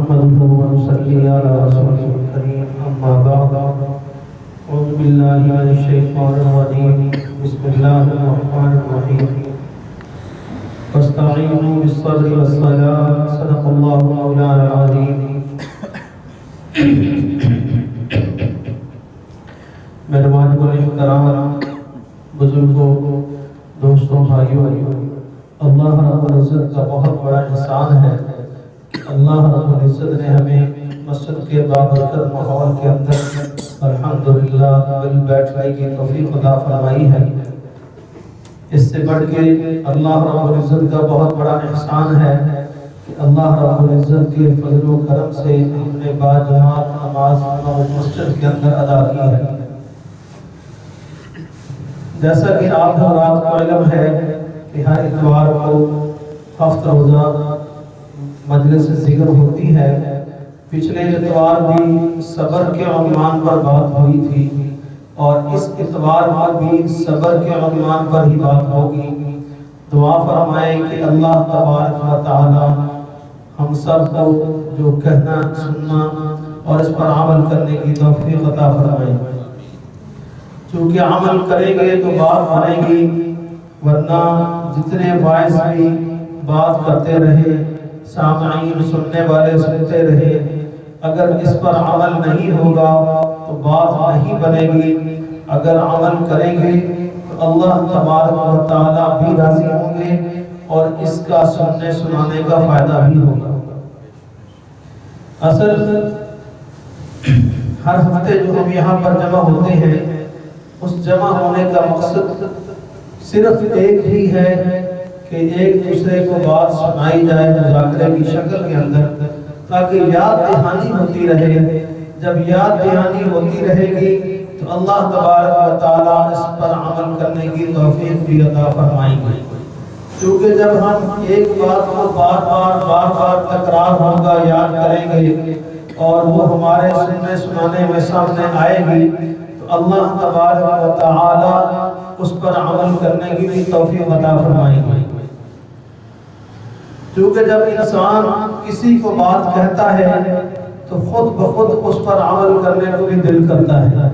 نحمده ونصلي على رسوله الكريم أما بعد أعوذ بالله من الشيطان الرجيم بسم الله الرحمن الرحيم واستعينوا بالصبر والصلاة صدق الله مولانا العظيم مہربان کرام بزرگوں دوستوں بھائیوں اللہ رب العزت کا بہت بڑا احسان ہے کہ اللہ رب العزت نے ہمیں مسجد کے بابرکت ماحول کے اندر الحمدللہ دل بیٹھنے کی توفیق عطا فرمائی ہے۔ اس سے بڑھ کے اللہ رب العزت کا بہت بڑا احسان ہے کہ اللہ رب العزت کے فضل و کرم سے ہم نے باجماعت نماز مسجد کے اندر ادا کی ہے۔ جیسا کہ آپ حضرات کو علم ہے کہ ہر اتوار کو ہفتہ روزہ مجلس ذکر ہوتی ہے۔ پچھلے اتوار بھی صبر کے عنوان پر بات ہوئی تھی اور اس اتوار پر بھی صبر کے عنوان پر ہی بات ہوگی۔ دعا فرمائیں کہ اللہ تبارک و تعالی ہم سب کو جو کہنا سننا اور اس پر عمل کرنے کی توفیق عطا فرمائیں۔ چونکہ عمل کریں گے تو بات بنے گی، ورنہ جتنے واعظ بھی بات کرتے رہے، سامعین سننے والے سنتے رہے، اگر اس پر عمل نہیں ہوگا تو بات نہیں بنے گی۔ اگر عمل کریں گے تو اللہ تبارک و تعالیٰ بھی راضی ہوں گے اور اس کا سننے سنانے کا فائدہ بھی ہوگا۔ اصل ہر ہفتے جو ہم یہاں پر جمع ہوتے ہیں، اس جمع ہونے کا مقصد صرف ایک ہی ہے کہ ایک دوسرے کو بات سنائی جائے مذاکرے کی شکل کے اندر، تاکہ یاد دہانی ہوتی رہے۔ جب یاد دہانی ہوتی رہے گی تو اللہ تبارک و تعالیٰ اس پر عمل کرنے کی توفیق بھی عطا فرمائیں گے۔ کیونکہ جب ہم ایک بات کو بار بار تکرار ہوگا یاد کریں گے اور وہ ہمارے سننے سنانے میں سامنے آئے گی تو اللہ تبارک و تعالیٰ اس پر عمل کرنے کی بھی توفیق عطا فرمائیں گے۔ کیونکہ جب انسان کسی کو بات کہتا ہے تو خود بخود اس پر عمل کرنے کو بھی دل کرتا ہے،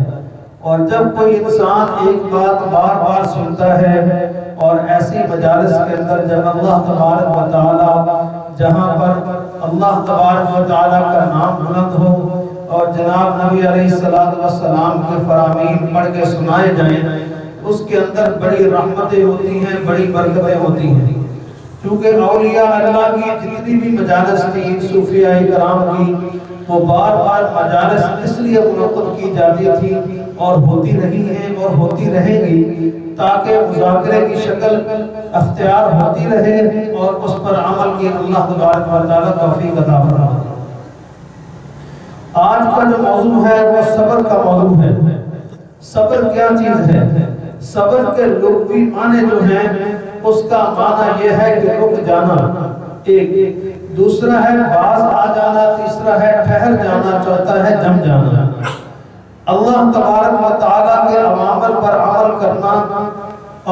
اور جب کوئی انسان ایک بات بار بار سنتا ہے اور ایسی مجالس کے اندر جب اللہ تبارک و تعالی جہاں پر اللہ تبارک و تعالی کا نام بلند ہو اور جناب نبی علیہ السلام کے فرامین پڑھ کے سنائے جائیں، اس کے اندر بڑی رحمتیں ہوتی ہیں، بڑی برکتیں ہوتی ہیں۔ کیونکہ اولیاء اللہ کی جتنی بھی مجالس تھی صوفیاء کرام کی، وہ بار بار مجالس اس لیے منعقد کی جاتی تھی اور ہوتی رہی ہیں اور ہوتی رہیں گی تاکہ مذاکرے کی شکل اختیار ہوتی رہے اور اس پر عمل کی اللہ تبارک و تعالیٰ توفیق عطا فرمائے۔ آج کا جو موضوع ہے وہ صبر کا موضوع ہے۔ صبر کیا چیز ہے؟ صبر کے لغوی معنی جو ہیں اس کا معنی یہ ہے کہ رک جانا، ایک دوسرا ہے باز آ جانا، تیسرا ہے ٹھہر جانا، چوتھا ہے جم جانا۔ اللہ تبارک و تعالیٰ کے اوامر پر عمل کرنا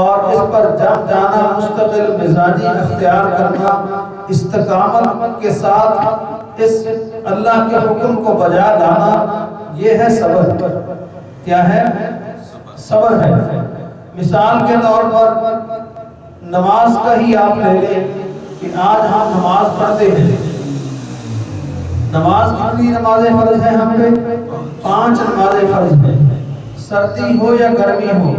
اور اس پر جم جانا، مستقل مزاجی اختیار کرنا، استقامت کے ساتھ اس اللہ کے حکم کو بجا لانا، یہ ہے صبر۔ کیا ہے؟ صبر ہے۔ مثال کے طور پر نماز کا ہی آپ لے لیں کہ آج ہم نماز پڑھتے ہیں۔ نماز کتنی نمازیں فرض ہیں ہم پہ؟ 5 نمازیں فرض ہیں۔ سردی ہو یا گرمی ہو،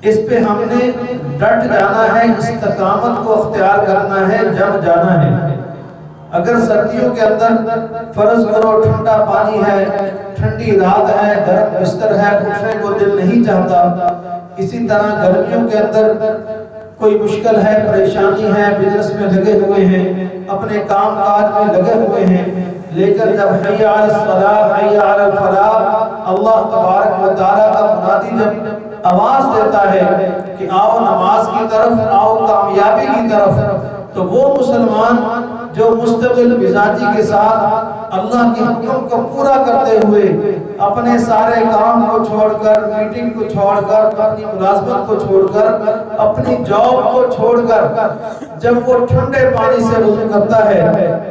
اس پہ ہم نے ڈٹ جانا ہے، استقامت کو اختیار کرنا ہے، جم جانا ہے۔ اگر سردیوں کے اندر فرض کرو ٹھنڈا پانی ہے، ٹھنڈی رات ہے، گرم بستر ہے، اٹھنے کو دل نہیں چاہتا۔ اسی طرح گرمیوں کے اندر کوئی مشکل ہے، پریشانی ہے، بزنس میں لگے ہوئے ہیں، اپنے کام کاج میں لگے ہوئے ہیں، لیکن جب حی علی الصلاۃ حی علی الفلاح اللہ تبارک و تعالیٰ کا منادی جب آواز دیتا ہے کہ آؤ نماز کی طرف، آؤ کامیابی کی طرف، تو وہ مسلمان جو مستقل مزاجی کے ساتھ اللہ کے حکم کو پورا کرتے ہوئے اپنے سارے کام کو چھوڑ کر، میٹنگ کو چھوڑ کر، اپنی ملازمت کو چھوڑ کر، اپنی جاب کو چھوڑ کر جب وہ ٹھنڈے پانی سے وضو کرتا ہے،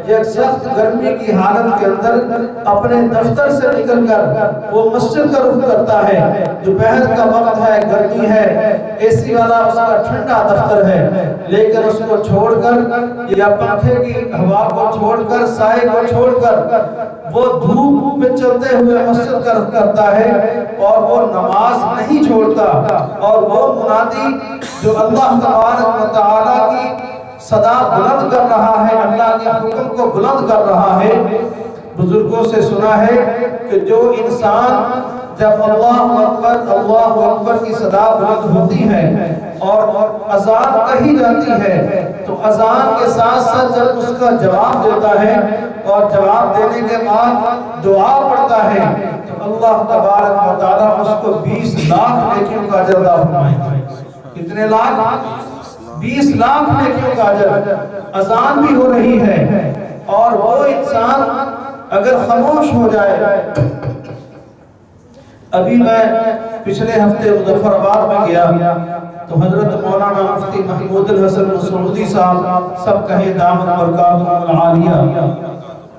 ایک سخت گرمی کی حالت کے اندر اپنے دفتر سے نکل کر وہ مسجد کا رخ کرتا ہے، دوپہر کا وقت ہے، گرمی ہے، اے سی والا اس کا ٹھنڈا دفتر ہے، لیکن اس کو چھوڑ کر یا پنکھے کی ہوا کو چھوڑ کر، سائے کو چھوڑ کر وہ دھوپ میں چلتے ہوئے مسجد کا رخ کرتا ہے اور وہ نماز نہیں چھوڑتا، اور وہ منادی جو اللہ تبارک و تعالیٰ کی صدا بلند کر رہا ہے، اللہ کے حکم کو بلند کر رہا ہے۔ بزرگوں سے سنا ہے کہ جو انسان جب اللہ اکبر کی صدا بلند ہوتی ہے اور اذان کہی جاتی ہے تو اذان کے ساتھ ساتھ جب اس کا جواب دیتا ہے اور جواب دینے کے بعد دعا پڑھتا ہے تو اللہ تبارک و تعالیٰ اس کو 20 لاکھ نیکیوں کا اجر عطا فرمائے گا۔ کتنے لاکھ؟ 20 لاکھ نیکیوں کا اجر۔ اذان بھی ہو رہی ہے اور وہ انسان اگر خاموش ہو جائے۔ ابھی میں پچھلے ہفتے مظفر آباد میں گیا تو حضرت مولانا مفتی محمود الحسن مسعودی صاحب، سب کہیں دامت برکاتہم العالیہ،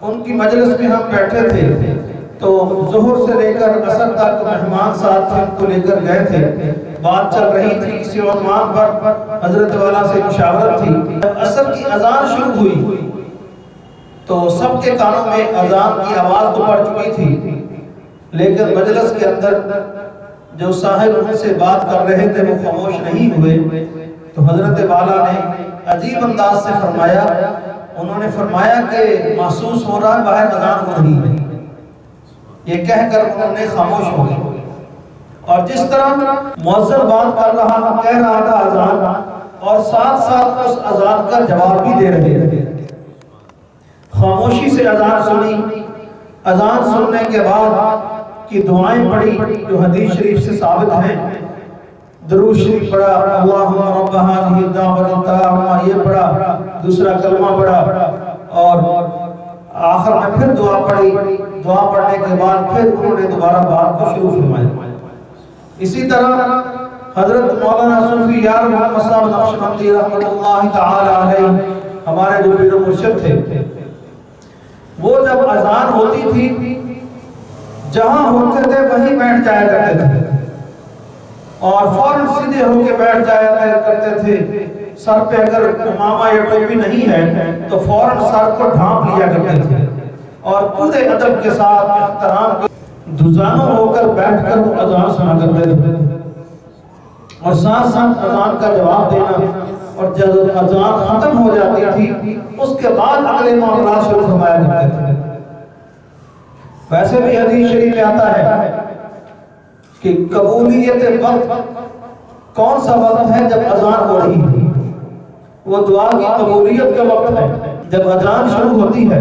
ان کی مجلس میں ہم بیٹھے تھے تو ظہر سے لے کر عصر تک مہمان ساتھ تھے، ان کو لے کر گئے تھے، بات چل رہی تھی کسی عنوان پر، حضرت والا سے مشاورت تھی۔ جب عصر کی اذان شروع ہوئی تو سب کے کانوں میں اذان کی آواز تو پڑ چکی تھی، لیکن مجلس کے اندر جو صاحب ان سے بات کر رہے تھے وہ خاموش نہیں ہوئے۔ تو حضرت والا نے عجیب انداز سے فرمایا، انہوں نے فرمایا کہ محسوس ہو رہا ہے باہر اذان ہو رہی ہے، یہ کہہ کر انہوں نے خاموش ہو گئے۔ اور جس طرح مؤذن بات کر رہا، کہہ رہا تھا اذان، اور ساتھ ساتھ اس اذان کا جواب بھی دے رہے تھے، خاموشی سے اذان سنی۔ اذان سننے کے بعد کی دعائیں پڑھی جو حدیث شریف سے ثابت ہیں، درود شریف پڑھا، اللہم رب هذه الدعوة التامة، یہ پڑھا، دوسرا کلمہ پڑھا، اور آخر میں پھر دعا پڑھی۔ دعا پڑھنے کے بعد پھر انہوں نے دوبارہ بات کو شروع فرمایا۔ اسی طرح حضرت مولانا صوفی یار محمد صاحب نقشبندی رحمۃ اللہ تعالی علیہ، ہمارے جو پیر و مرشد تھے، وہ جب اذان ہوتی تھی جہاں ہوتے تھے وہیں بیٹھ جایا کرتے تھے اور فوراً سیدھے ہو کے بیٹھ جایا کرتے تھے۔ سر پہ اگر امامہ یا ٹوپی نہیں ہے تو فوراً سر کو ڈھانپ لیا کرتے تھے اور پورے ادب کے ساتھ احترام کے دھزانوں ہو کر بیٹھ کر وہ اذان سنا کرتے تھے، اور ساتھ ساتھ اذان کا جواب دینا، اور جب اذان ختم ہو جاتی تھی اس کے بعد اگلے معاملات شروع فرمایا کرتے تھے۔ ویسے بھی حدیث شریف میں آتا ہے کہ قبولیت وقت کون سا وقت ہے؟ جب اذان ہو رہی ہے، وہ دعا کی قبولیت کا وقت ہے جب اذان شروع ہوتی ہے،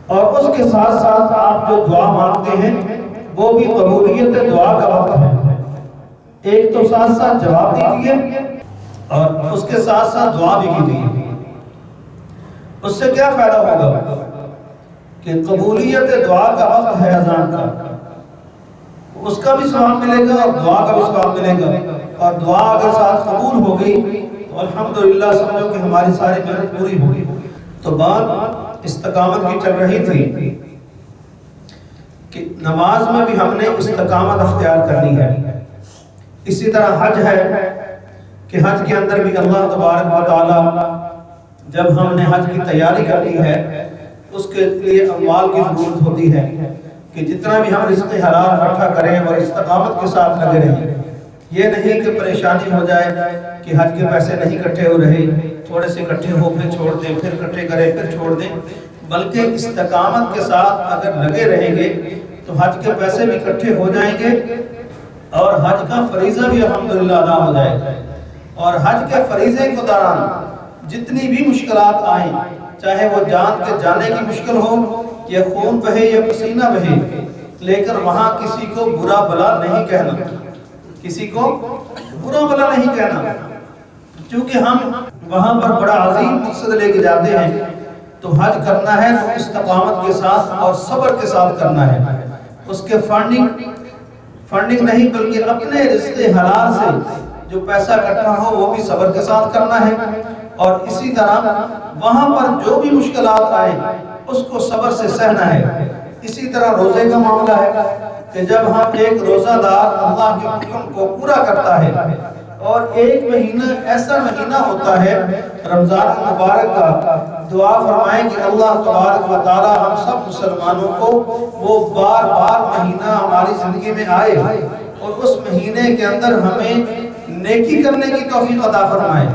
اور اس کے ساتھ ساتھ آپ جو دعا مانگتے ہیں وہ بھی قبولیت دعا کا وقت ہے۔ ایک تو ساتھ ساتھ جواب دیجیے اور اس کے ساتھ ساتھ دعا بھی کیجیے۔ اس سے کیا فائدہ ہوگا کہ قبولیت دعا کا وقت ہے اذان کا، اس کا بھی ثواب ملے گا اور دعا کا بھی ثواب ملے گا، اور دعا اگر ساتھ قبول ہو گئی تو الحمدللہ سمجھو کہ ہماری ساری محنت پوری ہوگی۔ تو بات استقامت کی چل رہی تھی کہ نماز میں بھی ہم نے استقامت اختیار کرنی ہے۔ اسی طرح حج ہے کہ حج کے اندر بھی اللہ تبارک و تعالی جب ہم نے حج کی تیاری کرنی ہے اس کے لیے اموال کی ضرورت ہوتی ہے کہ جتنا بھی ہم رزق حلال اکٹھا کریں اور استقامت کے ساتھ لگے رہیں۔ یہ نہیں کہ پریشانی ہو جائے کہ حج کے پیسے نہیں اکٹھے ہو رہے، تھوڑے سے اکٹھے ہو پھر چھوڑ دیں، پھر اکٹھے کریں پھر چھوڑ دیں، بلکہ استقامت کے ساتھ اگر لگے رہیں گے تو حج کے پیسے بھی اکٹھے ہو جائیں گے اور حج کا فریضہ بھی الحمدللہ ادا ہو جائے گا۔ اور حج کے فریضے کے دوران جتنی بھی مشکلات آئیں، چاہے وہ جان کے جانے کی مشکل ہو یا خون بہے یا پسینہ بہے، لیکن وہاں کسی کو برا بلا نہیں کہنا، کسی کو برا بلا نہیں کہنا، کیونکہ ہم وہاں پر بڑا عظیم مقصد لے کے جاتے ہیں۔ تو حج کرنا ہے تو استقامت کے ساتھ اور صبر کے ساتھ کرنا ہے۔ اس کے فنڈنگ نہیں بلکہ اپنے رزق حلال سے جو پیسہ اکٹھا ہو وہ بھی صبر کے ساتھ کرنا ہے، اور اسی طرح وہاں پر جو بھی مشکلات آئیں اس کو صبر سے سہنا ہے۔ اسی طرح روزے کا معاملہ ہے کہ جب ہم ایک روزہ دار اللہ کے حکم کو پورا کرتا ہے، اور ایک مہینہ ایسا مہینہ ہوتا ہے رمضان مبارک کا، دعا فرمائیں کہ اللہ تبارک و تعالی ہم سب مسلمانوں کو وہ بار بار مہینہ ہماری زندگی میں آئے اور اس مہینے کے اندر ہمیں نیکی کرنے کی توفیق عطا فرمائے۔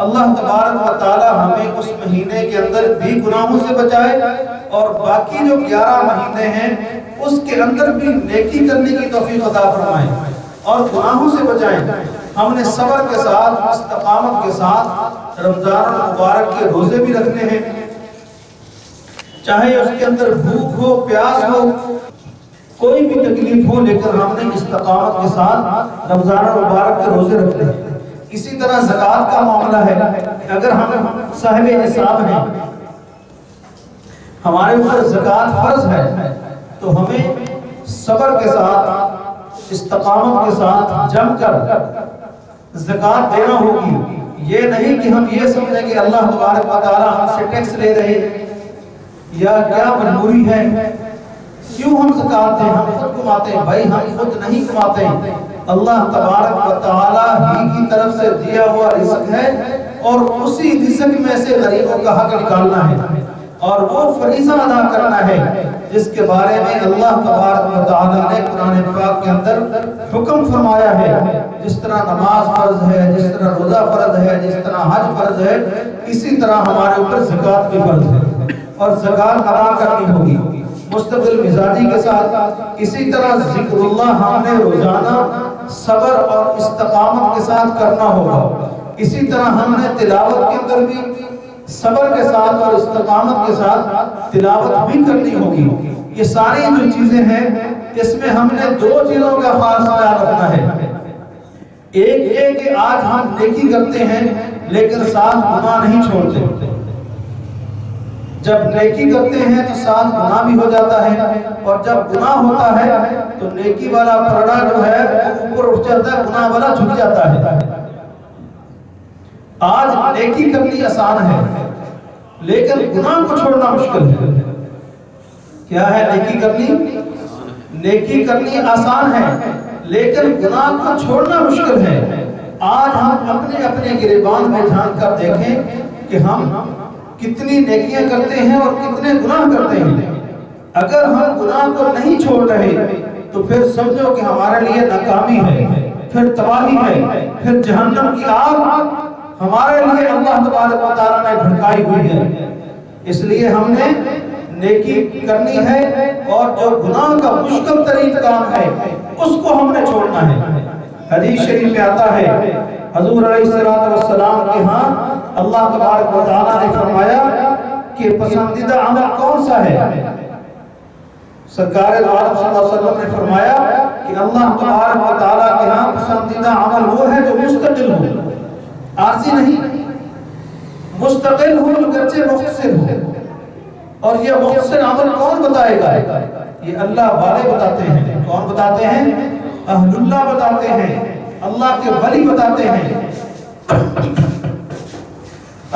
اللہ تبارک و تعالی ہمیں اس مہینے کے اندر بھی گناہوں سے بچائے، اور باقی جو 11 مہینے ہیں اس کے اندر بھی نیکی کرنے کی توفیق عطا فرمائے اور گناہوں سے بچائیں۔ ہم نے صبر کے ساتھ، استقامت کے ساتھ رمضان المبارک کے روزے بھی رکھنے ہیں، چاہے اس کے اندر بھوک ہو، پیاس ہو، کوئی بھی تکلیف ہو، لیکن ہم نے استقامت کے ساتھ رمضان المبارک کے روزے رکھنے ہیں۔ اسی طرح زکوٰۃ کا معاملہ ہے، اگر ہم صاحب نصاب ہیں، ہمارے اوپر زکوٰۃ فرض ہے، تو ہمیں صبر کے ساتھ، استقامت کے ساتھ جم کر زکوٰۃ دینا ہوگی۔ یہ نہیں کہ ہم یہ سمجھیں کہ اللہ تبارک و تعالی ہم سے ٹیکس لے رہے یا کیا مجبوری ہے، کیوں ہم زکوٰۃ دیں، ہم خود کماتے ہیں۔ بھائی ہم خود نہیں کماتے ہیں، اللہ تبارک و تعالی ہی کی طرف سے دیا ہوا رزق ہے، اور اسی رزق میں سے غریبوں کا حق نکالنا ہے اور وہ فریضہ ادا کرنا ہے جس کے بارے میں اللہ تبارک و تعالی نے قرآن پاک کے اندر حکم فرمایا ہے۔ جس طرح نماز فرض ہے، جس طرح روزہ فرض ہے، جس طرح حج فرض ہے، اسی طرح ہمارے اوپر زکوٰۃ بھی فرض ہے اور زکوٰۃ ادا کرنی ہوگی مستقل مزاجی کے ساتھ۔ اسی طرح ذکر اللہ ہم نے روزانہ صبر اور استقامت کے ساتھ کرنا ہوگا۔ اسی طرح ہم نے تلاوت کے اندر بھی صبر کے ساتھ اور استقامت کے ساتھ تلاوت بھی کرنی ہوگی۔ یہ ساری جو چیزیں ہیں اس میں ہم نے 2 چیزوں کا خاص خیال رکھنا ہے۔ ایک یہ کہ آج ہم نیکی کرتے ہیں لیکن ساتھ گناہ نہیں چھوڑتے۔ جب نیکی کرتے ہیں تو ساتھ گناہ بھی ہو جاتا ہے، اور جب گناہ ہوتا ہے تو نیکی والا پرڑا جو ہے وہ اوپر اٹھ جاتا ہے، گناہ والا جھک جاتا ہے۔ آج نیکی کرنی آسان ہے لیکن گناہ کو چھوڑنا مشکل ہے۔ کیا ہے نیکی کرنی؟ نیکی کرنی آسان ہے لیکن گناہ کو چھوڑنا مشکل ہے۔ آج ہم اپنے اپنے گریبان میں جھانک کر دیکھیں کہ ہم کتنی نیکیاں کرتے ہیں اور کتنے گناہ کرتے ہیں۔ اگر ہم گناہ کو نہیں چھوڑ رہے تو پھر سمجھو کہ ہمارے لیے ناکامی ہے، پھر تباہی ہے، پھر جہنم کی آگ ہمارے لیے اللہ تبارک و تعالیٰ نے بھڑکائی ہوئی ہے۔ اس لیے ہم نے نیکی کرنی ہے، اور جو گناہ کا مشکل ترین کام ہے اس کو ہم نے چھوڑنا ہے۔ حدیث شریف میں آتا ہے حضور علیہ السلام کے ہاں اللہ تبارک و تعالیٰ نے فرمایا کہ پسندیدہ عمل کون سا ہے؟ سرکار دو عالم صلی اللہ علیہ وسلم نے فرمایا کہ اللہ تبارک و تعالیٰ کے ہاں پسندیدہ عمل وہ ہے جو مستقل ہو، عارضی نہیں، مستقل ہو، اگرچہ مختصر ہو۔ اور یہ مختصر عمل کون بتائے گا؟ یہ اللہ والے بتاتے ہیں۔ کون بتاتے ہیں؟ اہل اللہ بتاتے ہیں، اللہ کے ولی بتاتے ہیں۔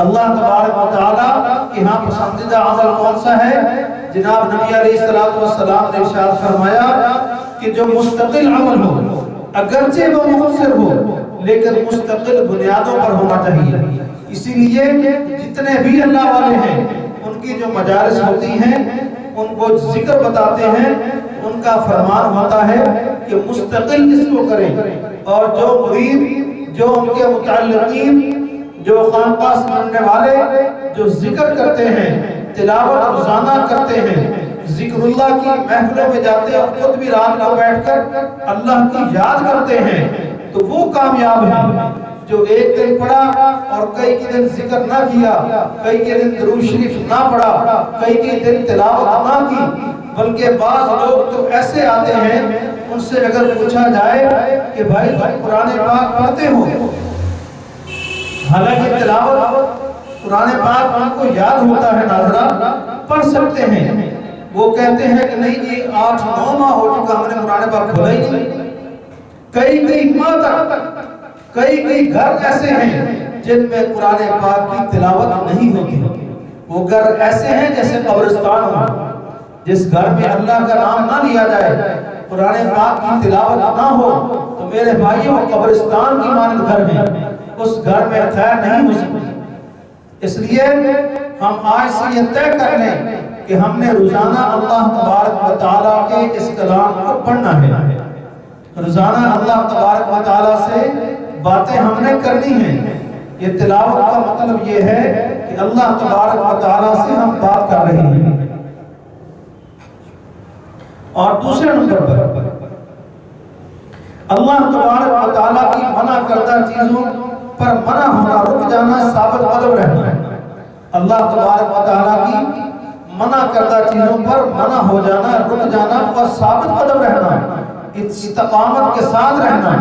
اللہ تبارک و تعالیٰ کہ ہاں پسندیدہ عمل کون سا ہے؟ جناب نبی علیہ السلام نے ارشاد فرمایا کہ جو مستقل عمل ہو، اگرچہ وہ مختصر ہو لیکن مستقل بنیادوں پر ہونا چاہیے۔ اسی لیے جتنے بھی اللہ والے ہیں ان کی جو مجالس ہوتی ہیں ان کو ذکر بتاتے ہیں، ان کا فرمان ہوتا ہے کہ مستقل اس کو کریں، اور جو مرید، جو ان کے متعلقین، جو خانقاہ سے ملنے والے جو ذکر کرتے ہیں، تلاوت روزانہ کرتے ہیں، ذکر اللہ کی محفلوں میں جاتے ہیں اور خود بھی رات کو بیٹھ کر اللہ کی یاد کرتے ہیں، تو وہ کامیاب ہیں۔ جو ایک دن پڑھا اور کئی کے دن ذکر نہ کیا، کئی کے دن درود شریف نہ پڑھا، کئی کے دن تلاوت نہ کی، بلکہ بعض لوگ تو ایسے آتے ہیں ان سے اگر پوچھا جائے کہ بھائی تم قرآن پاک پڑھتے ہو، حالانکہ تلاوت قرآن پاک ان کو یاد ہوتا ہے، ناظرہ پڑھ سکتے ہیں، وہ کہتے ہیں کہ نہیں جی 8-9 ماہ ہو چکا ہم نے قرآن پاک کھولا ہی نہیں. کئی ماہ تک کئی گھر ایسے ہیں جن میں قرآن پاک کی تلاوت نہیں ہوتی. وہ گھر ایسے ہیں جیسے قبرستان ہو. جس گھر میں اللہ کا نام نہ لیا جائے، قرآن پاک کی تلاوت نہ ہو، تو میرے بھائیوں قبرستان کی مانند گھر ہے. اس گھر میں خیر نہیں ہو سکتی. اس لیے ہم آج سے یہ طے کر لیں کہ ہم نے روزانہ اللہ تبارک و تعالیٰ کے اس کلام کو پڑھنا ہے. روزانہ اللہ تبارک و تعالیٰ سے باتیں ہم نے کرنی ہیں. یہ تلاوت کا مطلب یہ ہے کہ اللہ تبارک و تعالیٰ سے ہم بات کر رہے ہیں. اور دوسرے نمبر پر اللہ تبارک و تعالیٰ کی منع کردہ چیزوں پر منع ہونا، رک جانا، ثابت قدم رہنا. اللہ تبارک و تعالیٰ کی منع کردہ چیزوں پر منع ہو جانا، رک جانا اور ثابت قدم رہنا، استقامت کے ساتھ رہنا،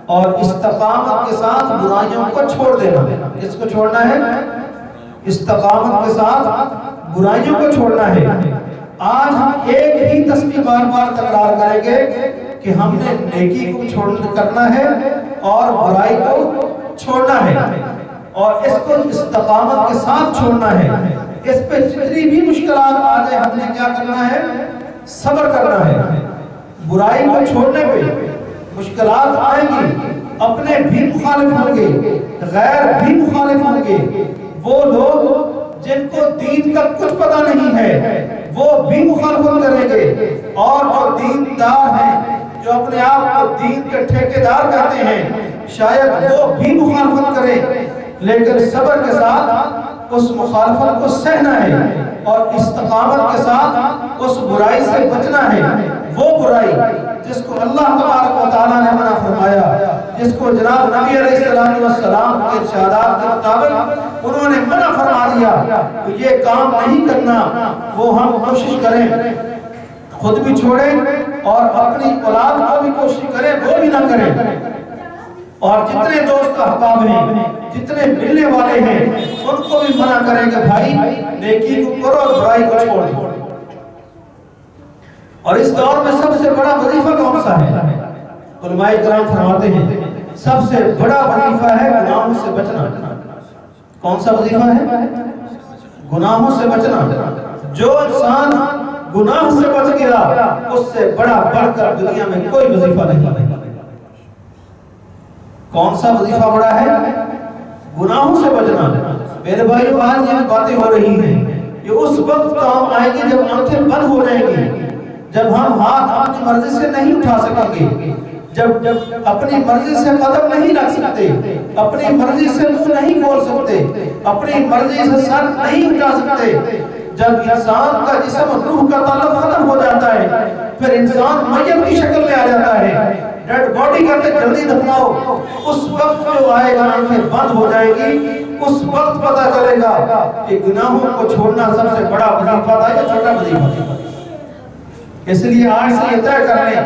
اور استقامت کے ساتھ برائیوں کو چھوڑ دینا. اس کو چھوڑنا ہے، استقامت کے ساتھ برائیوں کو چھوڑنا ہے. آج ہم ایک ہی تسبیح بار بار تکرار کریں گے کہ ہم نے نیکی کو کرنا ہے اور برائی کو چھوڑنا ہے، اور اس کو استقامت کے ساتھ چھوڑنا ہے. اس پہ جتنی بھی مشکلات آ جائے ہم نے کیا کرنا ہے؟ صبر کرنا ہے. برائی کو چھوڑنے پہ مشکلات آئیں گی، اپنے بھی مخالف ہوں گے، غیر بھی مخالف ہوں گے. وہ لوگ جن کو دین کا کچھ پتہ نہیں ہے وہ بھی مخالفت کریں گے، اور جو دیندار ہیں، جو اپنے آپ کو دین کے ٹھیکیدار کہتے ہیں، شاید وہ بھی مخالفت کریں. لیکن صبر کے ساتھ اس مخالفت کو سہنا ہے اور استقامت کے ساتھ اس برائی سے بچنا ہے. وہ برائی جس کو اللہ تبارک و تعالیٰ نے منع فرمایا، جس کو جناب نبی علیہ السلام کے ارشادات کے مطابق انہوں نے منع فرما دیا کہ یہ کام نہیں کرنا، وہ ہم کوشش کریں خود بھی چھوڑیں اور اپنی اولاد کو بھی کوشش کریں وہ بھی نہ کریں. اور جتنے دوست احباب ہیں، جتنے ملنے والے ہیں، ان کو بھی منع کریں کہ بھائی نیکی کو کرو اور برائی کو چھوڑ دو. اور اس دور میں سب سے بڑا وظیفہ کون سا ہے؟ علماء کرام فرماتے ہیں سب سے بڑا وظیفہ ہے گناہوں سے بچنا. کون سا وظیفہ ہے؟ گناہوں سے بچنا. جو انسان گناہ سے بچ گیا اس سے بڑا بڑھ کر دنیا میں کوئی وظیفہ نہیں. کون سا وظیفہ بڑا ہے؟ گناہوں سے بچنا. میرے بھائیو آج یہ باتیں ہو رہی ہیں، یہ اس وقت کام آئے گی جب آنکھیں بند ہو جائیں گی، جب ہم ہاتھ اپنی مرضی سے نہیں اٹھا سکیں گے، جب اپنی مرضی سے قدم نہیں رکھ سکتے، اپنی مرضی سے منہ نہیں کھول سکتے، اپنی مرضی سے سر نہیں اٹھا سکتے. جب انسان کا جسم روح کا تعلق ختم ہو جاتا ہے، پھر انسان میت کی شکل میں آ جاتا ہے، ڈیڈ باڈی کہتے جلدی دفناؤ. اس وقت جو آئے گا آنکھیں بند ہو جائے گی، اس وقت پتہ چلے گا کہ گناہوں کو چھوڑنا سب سے بڑا وظیفہ تھا یا چھوٹا وظیفہ تھا. اس لیے آج سے یہ طے کر لیں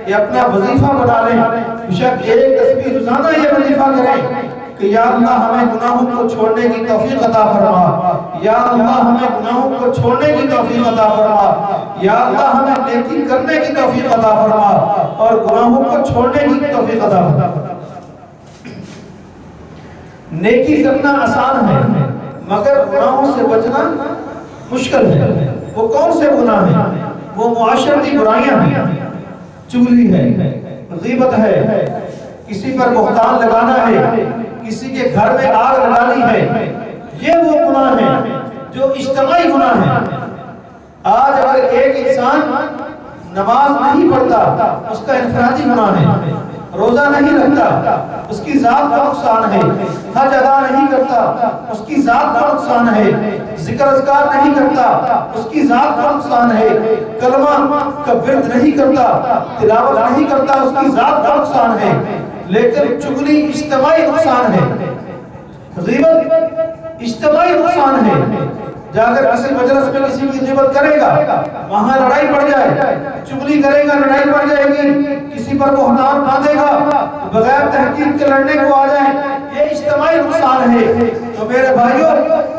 کہ اپنا وظیفہ بنا لیں. بیشک ایک تسبیح روزانہ یہ وظیفہ کریں کہ یا اللہ ہمیں گناہوں کو چھوڑنے کی توفیق عطا فرما، یا اللہ ہمیں گناہوں کو چھوڑنے کی توفیق عطا فرما، یا اللہ ہمیں نیکی کرنے کی توفیق عطا فرما اور گناہوں کو چھوڑنے کی توفیق عطا فرما. نیکی کرنا آسان ہے مگر گناہوں سے بچنا مشکل ہے. وہ کون سے گناہ ہیں؟ وہ معاشرتی برائیاں ہیں. چغلی ہے، غیبت ہے، کسی پر بہتان لگانا ہے، کسی کے گھر میں آگ لگانی ہے. یہ وہ گناہ ہیں جو اجتماعی گناہ ہیں. آج اگر ایک انسان نماز نہیں پڑھتا اس کا انفرادی گناہ ہے، روزہ نہیں رکھتا اس کی ذات کا نقصان ہے، حج ادا نہیں کرتا اس کی ذات کا نقصان ہے، ذکر اذکار نہیں کرتا اس کی ذات کا نقصان ہے، کلمہ کا ورد نہیں کرتا، تلاوت نہیں کرتا اس کی ذات کا نقصان ہے. لیکن چغلی اجتماعی نقصان ہے، غیبت اجتماعی نقصان ہے. جا کر کسی مجلس میں کسی کی غیبت کرے گا وہاں لڑائی پڑ جائے، چغلی کرے گا لڑائی پڑ جائے گی، کسی پر بہتان باندھے گا بغیر تحقیق کے لڑنے کو آ جائے، یہ اجتماعی نقصان ہے. تو میرے بھائیوں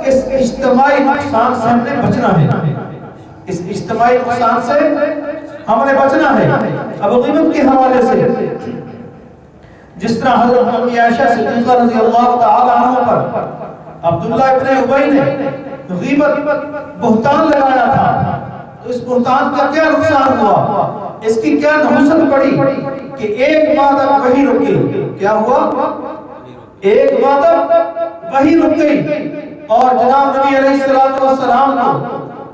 اس اجتماعی نقصان سے ہم نے بچنا ہے. اس اجتماعی نقصان سے ہم نے بچنا ہے۔ اب غیبت کے حوالے سے جس طرح حضرت امی عائشہ صدیقہ رضی اللہ تعالی عنہ پر عبداللہ ابن ابی نے غیبت بہتان لگایا تھا، تو اس بہتان کا کیا نقصان ہوا، اس کی کیا نحوست پڑی کہ ایک ماہ تک وحی رک گئی۔ کیا ہوا؟ ایک ماہ تک وحی رک گئی، اور جناب نبی علیہ السلام کو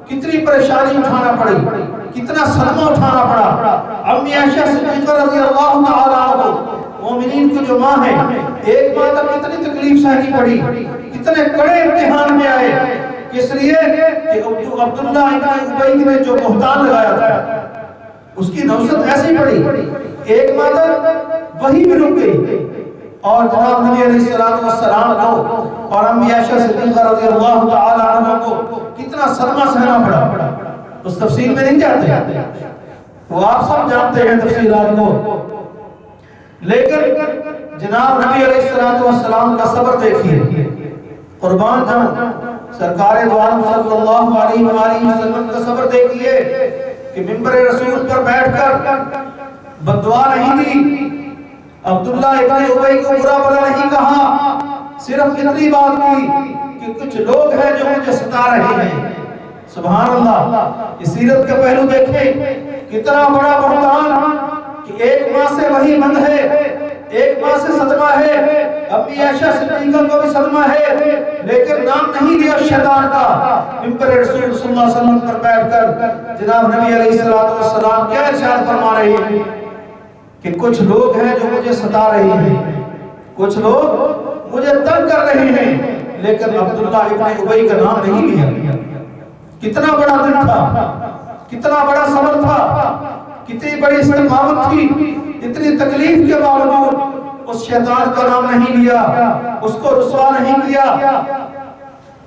کتنی پریشانی اٹھانا پڑی، کتنا صدمہ اٹھانا پڑا۔ امی عائشہ صدیقہ رضی اللہ تعالی عنہ مومنین کی جو ماں ہے، ایک ماہ تک کتنی تکلیف سہنی پڑی، کتنے کڑے امتحان میں آئے، اس لیے کہ عبداللہ ابن ابی نے جو بہتان لگایا تھا اس کی نحوست ایسی پڑی، ایک ماہ تک وحی بھی رک گئی، اور جناب نبی علیہ السلام کو اور امی عائشہ صدیقہ رضی اللہ تعالی عنہ کو کتنا صدمہ سہنا پڑا۔ اس تفصیل میں نہیں جاتے، وہ آپ سب جانتے ہیں تفصیلات کو، لیکن جناب نبی علیہ السلام کا صبر دیکھیے، قربان جاؤں سرکار دو عالم صلی اللہ علیہ وآلہ وسلم کا صبر دیکھیے کہ منبر رسول پر بیٹھ کر بددعا نہیں دی، عبداللہ ابن ابی کو برا بھلا نہیں کہا، صرف اتنی بات کی کہ کچھ لوگ ہیں جو مجھے ستا رہے ہیں۔ سبحان اللہ، اس سیرت کا پہلو دیکھیں، کتنا بڑا بہتان کہ ایک ماہ سے وحی بند ہے، ایک ماہ سے صدمہ ہے، امی عائشہ صدیقہ کو بھی صدمہ ہے، لیکن نام نہیں دیا شیطان کا۔ منبر رسول صلی اللہ علیہ وسلم پر بیٹھ کر جناب نبی علیہ السلام کیا ارشاد فرما رہے ہیں کہ کچھ لوگ ہیں جو مجھے ستا رہے ہیں، کچھ لوگ مجھے تنگ کر رہے ہیں، لیکن عبداللہ ابن ابی کا نام نہیں لیا۔ کتنا بڑا دل تھا، کتنا بڑا صبر تھا، کتنی بڑی استقامت تھی، اتنی تکلیف کے باوجود اس شیطان کا نام نہیں لیا، اس کو رسوا نہیں کیا۔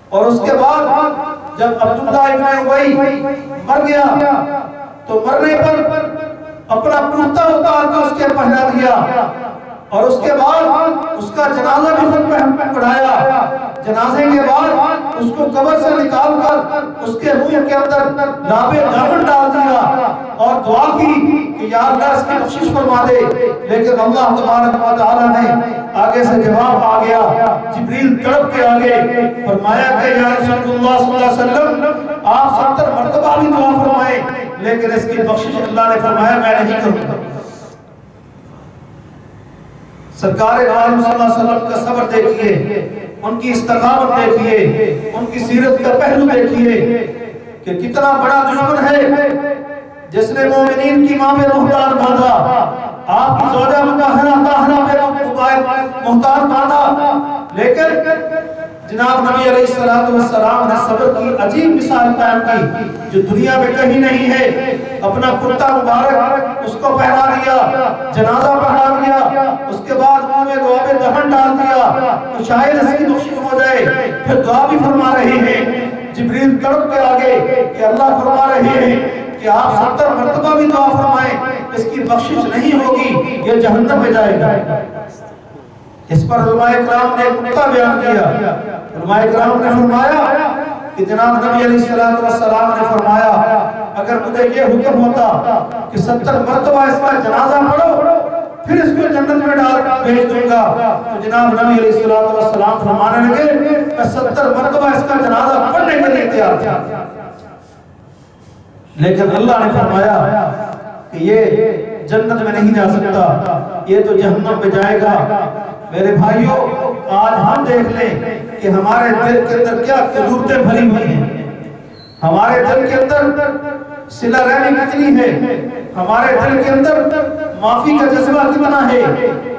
اور اس کے بعد جب عبداللہ ابن ابی مر گیا تو مرنے پر اپنا کرتا اتار کے اس کے پہنا دیا، اور اس کے بعد اس کا جنازہ بھی خود پڑھایا۔ جنازے کے بعد اس کو قبر سے نکال کر اس کے روح کے اندر لاب دامن ڈال دیا اور دعا کی کہ یا اللہ اس کی بخشش فرما دے، لیکن اللہ تبارک و تعالی نے آگے سے جواب آ گیا، جبریل تڑپ کے آگے فرمایا کہ یا رسول اللہ صلی اللہ علیہ وسلم آپ 70 مرتبہ بھی دعا فرمائیں، لیکن اس کی بخشش اللہ نے فرمایا میں نہیں کروں گا۔ سرکار عالم صلی اللہ علیہ وسلم کا صبر دیکھیے، ان کی استقامت دیکھیے، ان کی سیرت کا پہلو دیکھیے کہ کتنا بڑا دشمن ہے جس نے مومنین کی ماں پہ بہتان باندھا، آپ کی زوجہ مطہرہ طاہرہ پہ بہتان باندھا، لیکن جناب نبی علیہ السلام نے صبر کی عجیب مثال قائم کی جو دنیا میں کہیں نہیں ہے۔ اپنا کرتا مبارک اس کو پہنا دیا، جنازہ پڑھا دیا، اس کے بعد منہ میں لعاب دہن ڈال دیا تو شاید اس کی بخشش ہو جائے، پھر دعا بھی فرما رہے ہیں۔ جبریل تڑپ کے آگے کہ اللہ فرما رہے ہیں کہ آپ 70 مرتبہ بھی دعا فرمائیں، اس کی بخشش نہیں ہوگی، یہ جہنم میں جائے گا۔ اس پر علماء کرام نے ایک نقطہ بیان کیا، علماء کرام نے فرمایا کہ جناب نبی علیہ السلام نے فرمایا اگر مجھے یہ حکم ہوتا کہ 70 مرتبہ اس کا جنازہ پڑھو پھر اس کو جنت میں بھیج دوں گا، تو جناب نبی علیہ السلام فرمانے لگے میں 70 مرتبہ اس کا جنازہ پڑھنے کے لیے تیار تھا، لیکن اللہ نے فرمایا کہ یہ جنت میں نہیں جا سکتا، یہ تو جہنم میں جائے گا۔ میرے بھائیوں، آج ہم دیکھ لیں کہ ہمارے دل کے اندر کیا قدورتیں بھری ہوئی ہیں، ہمارے دل کے اندر صلہ رحمی کتنی ہے، ہمارے دل کے اندر معافی کا جذبہ کتنا ہے۔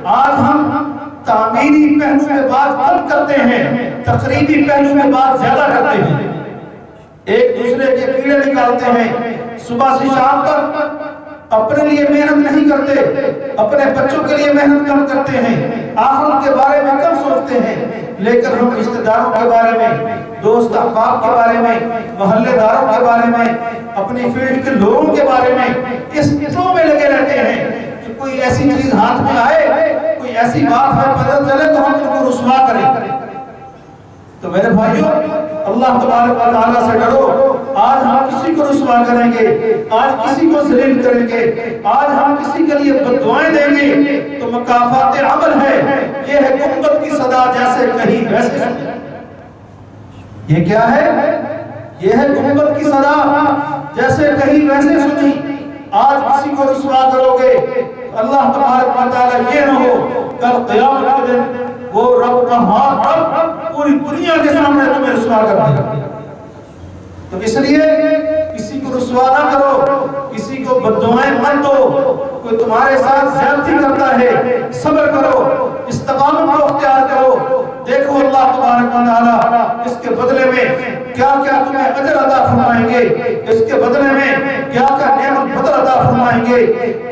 آج ہم تعمیری پہلو میں بات کم کرتے ہیں، تقریبی پہلو میں بات زیادہ کرتے ہیں، ایک دوسرے کے کیڑے نکالتے ہیں، صبح سے شام تک اپنے لیے محنت نہیں کرتے، اپنے بچوں کے لیے محنت کم کرتے ہیں، آخرت کے بارے میں کم سوچتے ہیں، لیکن ہم رشتہ داروں کے بارے میں، دوست احباب کے بارے میں، محلے داروں کے بارے میں، اپنی فیلڈ کے لوگوں کے بارے میں اس چیزوں میں لگے رہتے ہیں کہ کوئی ایسی چیز ہاتھ میں آئے، کوئی ایسی بات ہمیں پتہ چلے تو ہم ان کو رسوا کریں۔ تو میرے بھائیوں، اللہ تبارک و تعالیٰ سے ڈرو، آج ہم کسی کو رسوا کریں گے، آج کسی کو ذلیل کریں گے، آج ہم کسی کے لیے بد دعائیں دیں گے تو مکافات عمل ہے، یہ ہے گنبد کی صدا جیسے کہیں ویسے سنی۔ یہ کیا ہے؟ یہ ہے گنبد کی صدا جیسے کہیں ویسے سنی۔ آج کسی کو رسوا کرو گے اللہ تبارک و تعالی یہ نہ ہو کل قیامت کے دن وہ رب کا ہاتھ پوری دنیا کے سامنے تمہیں رسوا کر دے گا۔ تو اس لیے کسی کو رسوا نہ کرو، کسی کو بد دعائیں مت دو۔ کوئی تمہارے ساتھ زیادتی کرتا ہے، صبر کرو، استقامت کو اختیار کرو۔ دیکھو اللہ تبارک و تعالی اس کے بدلے میں کیا کیا تمہیں اجر عطا فرمائیں گے، اس کے بدلے میں کیا کیا نعمت بدل عطا فرمائیں گے۔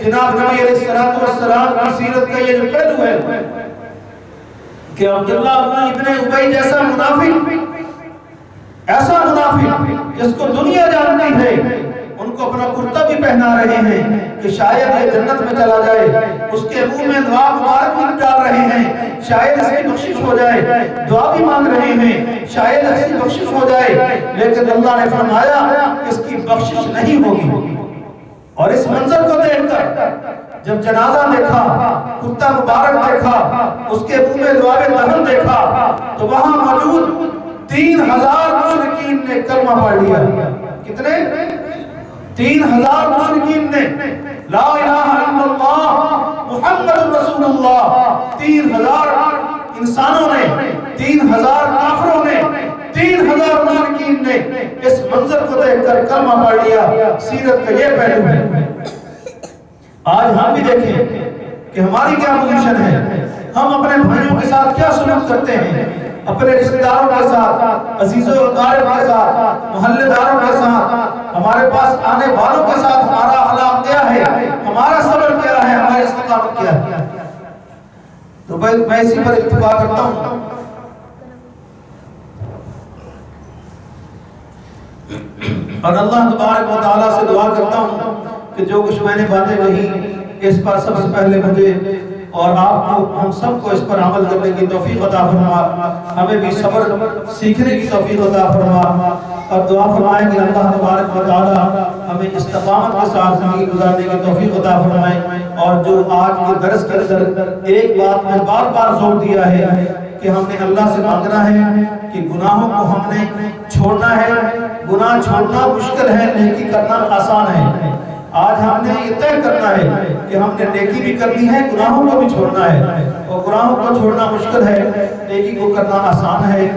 جناب نبی علیہ السلام کی سیرت کا یہ جو پہلو ہے کہ عبداللہ ابن ابی جیسا منافق، ایسا منافق جس کو دنیا جانتی ہے، ان کو اپنا کرتا بھی پہنا رہے ہیں کہ شاید یہ جنت میں چلا جائے، اس کے منہ میں دعا مبارک بھی ڈال رہے ہیں، شاید اس کی بخشش ہو جائے، دعا بھی مانگ رہے ہیں شاید اس کی بخشش ہو جائے، لیکن اللہ نے فرمایا کہ اس کی بخشش نہیں ہوگی۔ اور اس منظر کو دیکھ کر جب جنازہ دیکھا، کرتا مبارک دیکھا، اس کے منہ میں دعائے دہن دیکھا، تو وہاں موجود 3000 مشرکین نے کلمہ پڑھ لیا۔ کتنے؟ 3000 مشرکین نے لا الہ الا اللہ محمد رسول اللہ، 3000 انسانوں نے، 3000 کافروں نے، 3000 مشرکین نے اس منظر کو دیکھ کر کلمہ پڑھ لیا۔ سیرت کا یہ پہلو ہے۔ آج ہم بھی دیکھیں کہ ہماری کیا پوزیشن ہے، ہم اپنے بھائیوں کے ساتھ کیا سلوک کرتے ہیں، اپنے رشتہ داروں کے ساتھ، عزیز و اقارب کے ساتھ، محلے داروں کے ساتھ، ہمارے پاس آنے والوں کے ساتھ ہمارا اخلاق کیا ہے، ہمارا صبر کیا ہے، ہماری استقامت کیا ہے۔ تو میں اسی پر اتفاق کرتا ہوں۔ اور اللہ تبارک و تعالیٰ سے دعا کرتا ہوں کہ جو کچھ میں نے باتیں کہی اس پر سب سے پہلے مجھے اور آپ کو، ہم سب کو اس پر عمل کرنے کی توفیق عطا فرما، ہمیں بھی صبر سیکھنے کی توفیق عطا فرما، اور دعا فرمائیں کہ اللہ تبارک و تعالی ہمیں استقامت کے ساتھ زندگی گزارنے کی توفیق عطا فرمائے۔ اور جو آج کے درس کے اندر ایک بات میں بار بار زور دیا ہے کہ ہم نے اللہ سے مانگنا ہے کہ گناہوں کو ہم نے چھوڑنا ہے۔ گناہ چھوڑنا مشکل ہے، نیکی کرنا آسان ہے۔ آج ہم نے یہ طے کرنا ہے کہ ہم نے نیکی بھی کرنی ہے، گناہوں کو بھی چھوڑنا ہے، اور گناہوں کو چھوڑنا مشکل ہے، نیکی کو کرنا آسان ہے۔